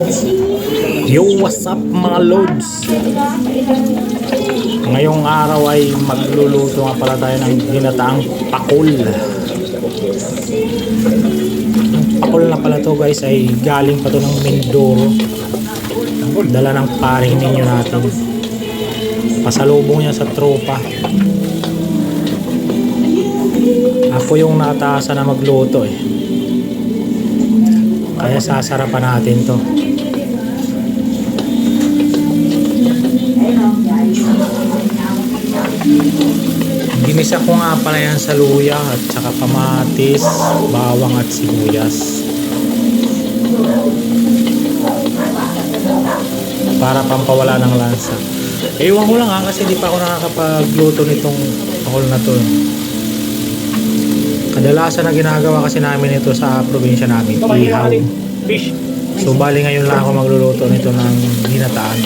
Yo, what's up mga lods? Ngayong araw ay magluluto nga pala tayo ng ginataang pakul. Ang pakul na pala to guys ay galing pa to ng Mindoro. Dala ng paring ninyo natin. Pasalubong niya sa tropa. Ako yung nataasan na magluto eh. Kaya sasarapan natin to. Ginisa ko nga pala yan sa luya at saka kamatis, bawang at sibuyas para pampawala ng lansa. Ewan ko lang kasi di pa ako nakakapagluto nitong pakul na to. Kadalasan na ginagawa kasi namin ito sa probinsya namin, ihaw. So bali ngayon lang ako magluluto nito ng ginataan.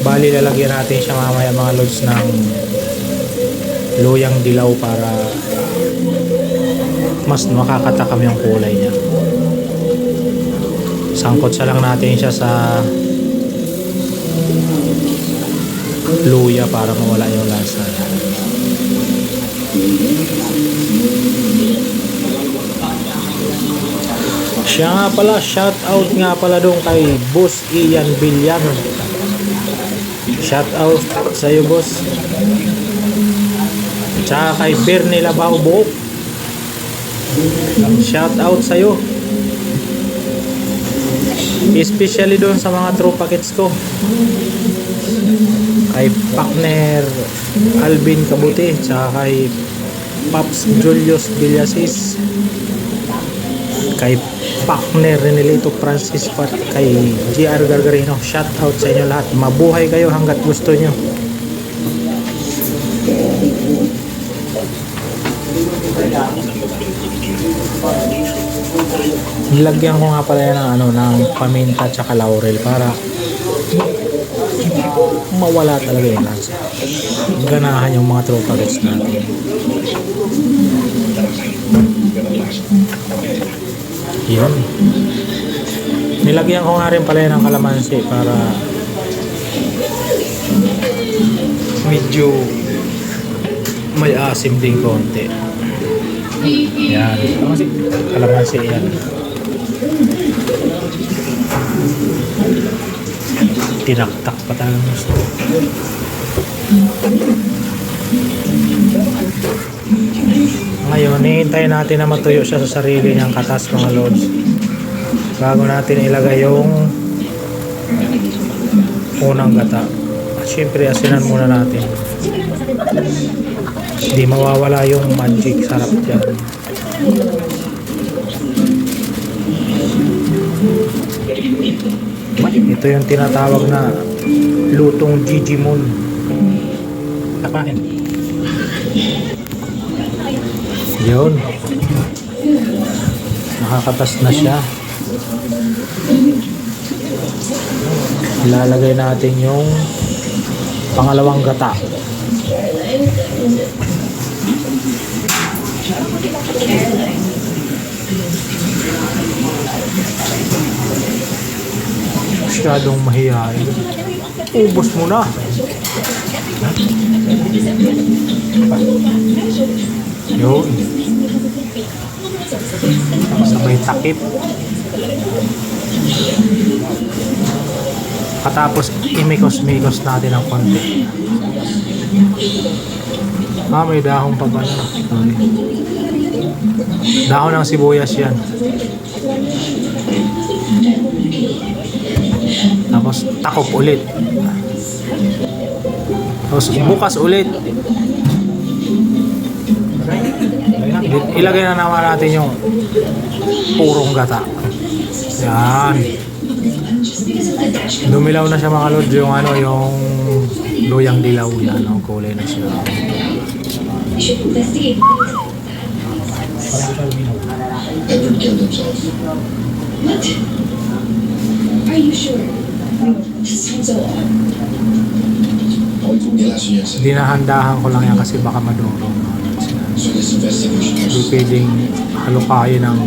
Bali lalagyan natin siya mamaya mga lods ng luyang dilaw para mas makakatakam yung kulay niya. Sangkot sa lang natin siya sa luya para mawala yung lasa. Siya nga pala, shout out nga pala doon kay Boss Ian Villar. Shout out sa iyo boss. Tsaka kay Bernie Labao Buhok. Shout out sa iyo. Especially doon sa mga true packets ko. Kay partner Alvin Kabuti, tsaka kay Pops Julius Villasis, kay partner Renelito Francisco at kay GR Gargarino. Shout out sa inyo lahat. Mabuhay kayo hanggat gusto nyo. Nilagyan ko nga pala yan ng paminta at saka laurel para mawala talaga yung lansa. Ganahan yung mga tropa guys natin. Yun. Nilagyan ko nga rin pala yan ng kalamansi para medyo may asim din konti. Yan. Kalamansi yan. Tinaktak pa tayo gusto. Ngayon, hihintayin natin na matuyo siya sa sarili niyang katas mga lods bago natin ilagay yung unang gata. At syempre asinan muna natin. Hindi mawawala yung magic sarap dyan. Ito yung tinatawag na lutong Gigimon. Kapain. Yun. Nakakatas na siya. Ilalagay natin yung pangalawang gata. Masyadong mahihain. Ubos mo na. Yun. Sabay takip. Katapos imikos-mikos natin ng konti. May dahon pa ba na? Dahon ng sibuyas yan. Tapos takop ulit. Tapos bukas ulit. Ilagay na naman natin yung purong gata. Yan. Dumilaw na siya mga lods yung yung luyang dilaw yan. Kulay na siya. Are you sure? This sounds so odd. Dinahandahan ko lang yan kasi baka madurog. Hindi pwedeng halukayin ng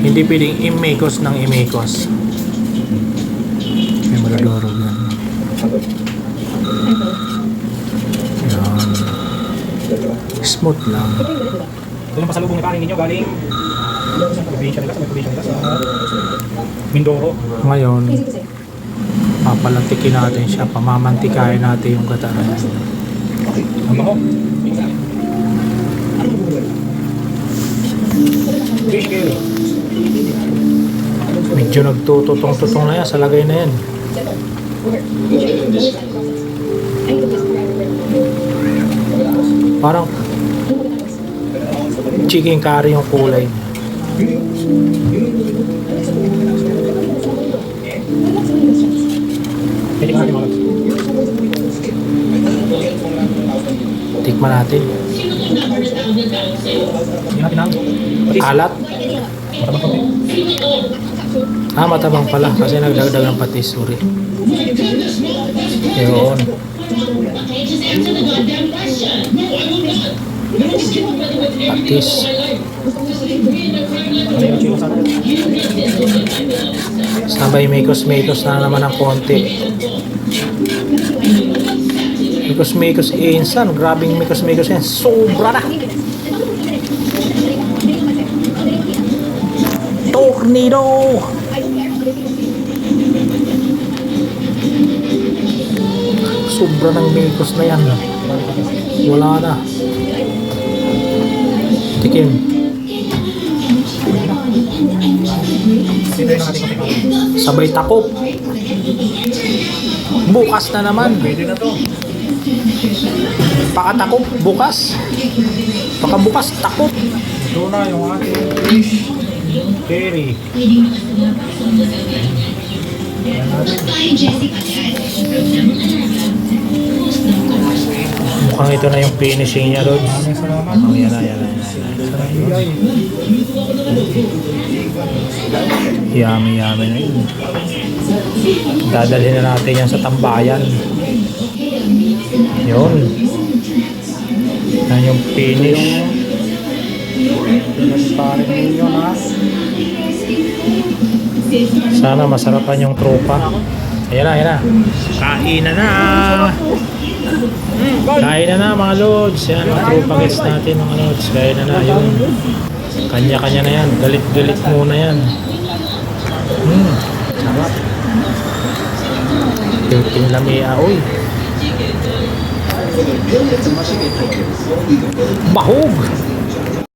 hindi pwedeng imekos ng imekos. May maladorog yan. Yan. Smooth lang. Ito yung pasalubong ni paring ninyo galing probinsya nila, sa may probinsya nila sa Mindoro. Ngayon, papalantikin natin siya, pamamantikain natin yung gata na yan. Ang bango. Fish curry. Medyo nagtututong-tutong na yan sa lagay na yan. Parang chicken curry yung kulay niya. Pwede ka natin mga lods. Tikman natin. Hindi natin ang patis. Alat. Matabang konti. Matabang pala kasi nagdagdag ng patis. Sorry. Yun. Patis. Ano yung chilo sa atin? Sabay mekos-mekos na naman ng konti. Mekos-mekos insan. Grabing mekos-mekos yan. Sobra na. Tornado! Sobra ng mekos na yan. Wala na. Tikim. Sino yung natin konti? Sabay takop. Bukas na naman. Pwede na to. Pakatakop bukas. Pakabukas takop. Ito na yung ating fish curry. Ayan natin. Mukhang ito na yung finishing niya, Rod. Maraming salamat. Oh, yan na, yan na. Bigay. Yummy, yummy na yun. Dadalhin na natin yan sa tambayan. Yun. Yan yung finish. Paring ninyo na. Sana masarapan yung tropa. Ayan na, ayan na. Kain na na. Kain na na mga lods. Yan, mga tropa gets natin mga lods. Kain na na yun. Kanya-kanya na yan. Galit-galit muna yan. Sarap. Pilping lamia. Uy. Bahog.